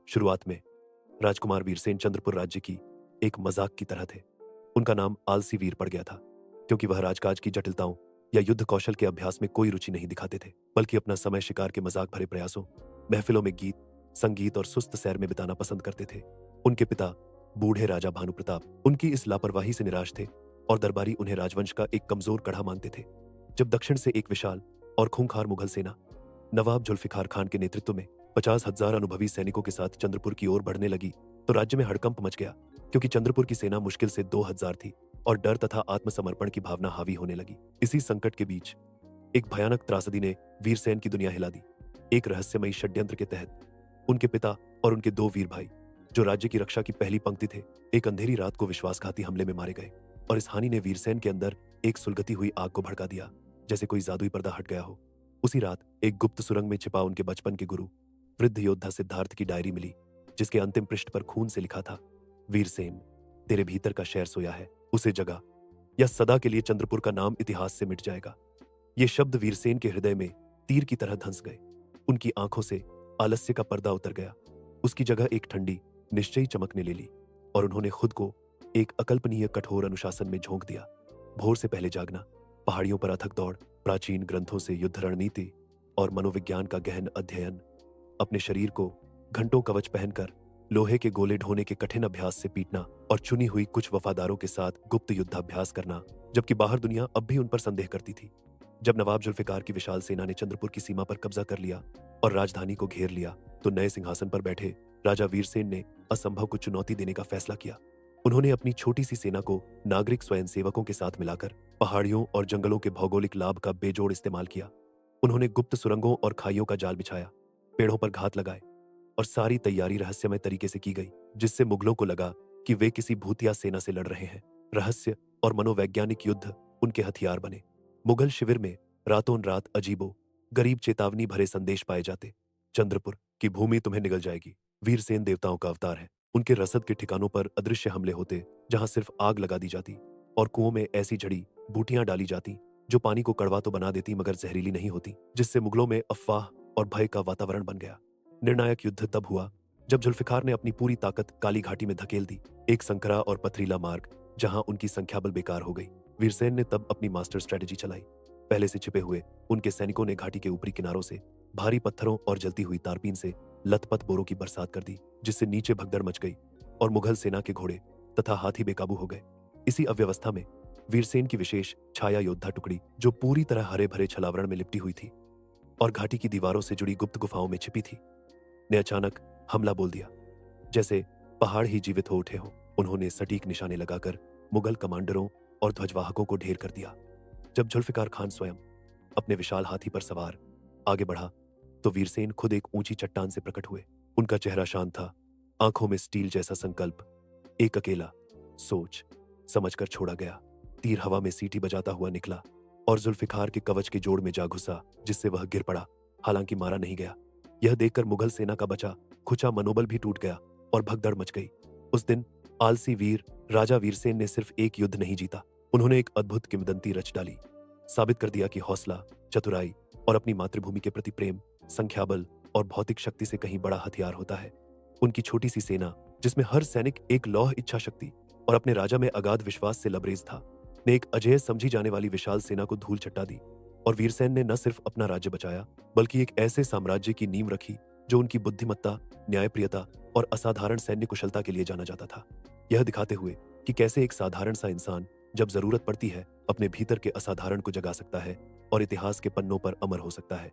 शुरुआत में राजकुमार वीरसेन चंद्रपुर राज्य की एक मजाक की तरह थे। उनका नाम आलसी वीर पड़ गया था, क्योंकि वह राजकाज की जटिलताओं या युद्ध कौशल के अभ्यास में कोई रुचि नहीं दिखाते थे, बल्कि अपना समय शिकार के मजाक भरे प्रयासों, महफिलों में गीत, संगीत और सुस्त सैर में बिताना पसंद करते थे। उनके पिता बूढ़े राजा भानु प्रताप उनकी इस लापरवाही से निराश थे और दरबारी उन्हें राजवंश का एक कमजोर कड़ा मानते थे। जब दक्षिण से एक विशाल और खूंखार मुगल सेना नवाब जुल्फिकार खान के नेतृत्व में 50,000 अनुभवी सैनिकों के साथ चंद्रपुर की ओर बढ़ने लगी, तो राज्य में हड़कंप मच गया, क्योंकि चंद्रपुर की सेना मुश्किल से 2,000 थी और डर तथा आत्मसमर्पण की भावना हावी होने लगी। इसी संकट के बीच एक भयानक त्रासदी ने वीरसेन की दुनिया हिला दी। एक रहस्यमयी षड्यंत्र के तहत उनके पिता और उनके दो वीर भाई, जो राज्य की रक्षा की पहली पंक्ति थे, एक अंधेरी रात को विश्वासघाती हमले में मारे गए। और इस हानि ने वीरसेन के अंदर एक सुलगती हुई आग को भड़का दिया, जैसे कोई जादुई पर्दा हट गया हो। उसी रात एक गुप्त सुरंग में छिपा उनके बचपन के गुरु वृद्ध योद्धा सिद्धार्थ की डायरी मिली, जिसके अंतिम पृष्ठ पर खून से लिखा था, वीरसेन, तेरे भीतर का शहर सोया है, उसे जगा, या सदा के लिए चंद्रपुर का नाम इतिहास से मिट जाएगा। ये शब्द वीरसेन के हृदय में तीर की तरह धंस गए। उनकी आंखों से आलस्य का पर्दा उतर गया। उसकी जगह एक ठंडी निश्चयी चमकने ले ली और उन्होंने खुद को एक अकल्पनीय कठोर अनुशासन में झोंक दिया। भोर से पहले जागना, पहाड़ियों पर अथक दौड़, प्राचीन ग्रंथों से युद्ध रणनीति और मनोविज्ञान का गहन अध्ययन, अपने शरीर को घंटों कवच पहनकर लोहे के गोले ढोने के कठिन अभ्यास से पीटना और चुनी हुई कुछ वफादारों के साथ गुप्त युद्धाभ्यास करना, जबकि बाहर दुनिया अब भी उन पर संदेह करती थी। जब नवाब जुल्फिकार की विशाल सेना ने चंद्रपुर की सीमा पर कब्जा कर लिया और राजधानी को घेर लिया, तो नए सिंहासन पर बैठे राजा वीरसेन ने असंभव को चुनौती देने का फैसला किया। उन्होंने अपनी छोटी सी सेना को नागरिक स्वयंसेवकों के साथ मिलाकर पहाड़ियों और जंगलों के भौगोलिक लाभ का बेजोड़ इस्तेमाल किया। उन्होंने गुप्त सुरंगों और खाइयों का जाल बिछाया, पेड़ों पर घात लगाए और सारी तैयारी रहस्यमय तरीके से की गई, जिससे मुगलों को लगा कि वे किसी भूतिया सेना से लड़ रहे हैं। रहस्य और मनोवैज्ञानिक युद्ध उनके हथियार बने। मुगल शिविर में रातों रात अजीबो गरीब चेतावनी भरे संदेश पाए जाते। चंद्रपुर की भूमि तुम्हें निगल जाएगी। वीरसेन देवताओं का अवतार है। उनके रसद के ठिकानों पर अदृश्य हमले होते, जहां सिर्फ आग लगा दी जाती और कुओं में ऐसी जड़ी बूटियां डाली जाती जो पानी को कड़वा तो बना देती मगर जहरीली नहीं होती, जिससे मुगलों में अफवाह और भय का वातावरण बन गया। निर्णायक युद्ध तब हुआ जब जुल्फिकार ने अपनी पूरी ताकत काली घाटी में धकेल दी, एक संकरा और पथरीला मार्ग जहां उनकी संख्याबल बेकार हो गई। वीरसेन ने तब अपनी मास्टर स्ट्रेटेजी चलाई। पहले से छिपे हुए उनके सैनिकों ने घाटी के ऊपरी किनारों से भारी पत्थरों और जलती हुई तारपीन से लथपथ बोरों की बरसात कर दी, जिससे नीचे भगदड़ मच गई और मुगल सेना के घोड़े तथा हाथी बेकाबू हो गए। इसी अव्यवस्था में वीरसेन की विशेष छाया योद्धा टुकड़ी, जो पूरी तरह हरे भरे छलावरण में लिपटी हुई थी और घाटी की दीवारों से जुड़ी गुप्त गुफाओं में छिपी थी, ने अचानक हमला बोल दिया, जैसे पहाड़ ही जीवित हो उठे हो। उन्होंने सटीक निशाने लगाकर मुगल कमांडरों और ध्वजवाहकों को ढेर कर दिया। जब जुल्फिकार खान स्वयं अपने विशाल हाथी पर सवार आगे बढ़ा, तो वीरसेन खुद एक ऊंची चट्टान से प्रकट हुए। उनका चेहरा शांत था, आंखों में स्टील जैसा संकल्प। एक अकेला सोच समझकर छोड़ा गया तीर हवा में सीटी बजाता हुआ निकला और जुल्फिकार के कवच के जोड़ में जा घुसा, जिससे वह गिर पड़ा, हालांकि मारा नहीं गया। यह देखकर मुगल सेना का बचा खुचा मनोबल भी टूट गया और भगदड़ मच गई। उस दिन आलसी वीर राजा वीरसेन ने सिर्फ एक युद्ध नहीं जीता, उन्होंने एक अद्भुत किंवदंती रच डाली। साबित कर दिया कि हौसला, चतुराई और अपनी मातृभूमि के प्रति प्रेम संख्याबल और भौतिक शक्ति से कहीं बड़ा हथियार होता है। उनकी छोटी सी सेना, जिसमें हर सैनिक एक लौह इच्छा शक्ति और अपने राजा में अगाध विश्वास से लबरेज था, ने एक अजेय समझी जाने वाली विशाल सेना को धूल चट्टा दी। और वीरसेन ने न सिर्फ अपना राज्य बचाया, बल्कि एक ऐसे साम्राज्य की नींव रखी जो उनकी बुद्धिमत्ता, न्यायप्रियता और असाधारण सैन्य कुशलता के लिए जाना जाता था। यह दिखाते हुए कि कैसे एक साधारण सा इंसान जब जरूरत पड़ती है अपने भीतर के असाधारण को जगा सकता है और इतिहास के पन्नों पर अमर हो सकता है।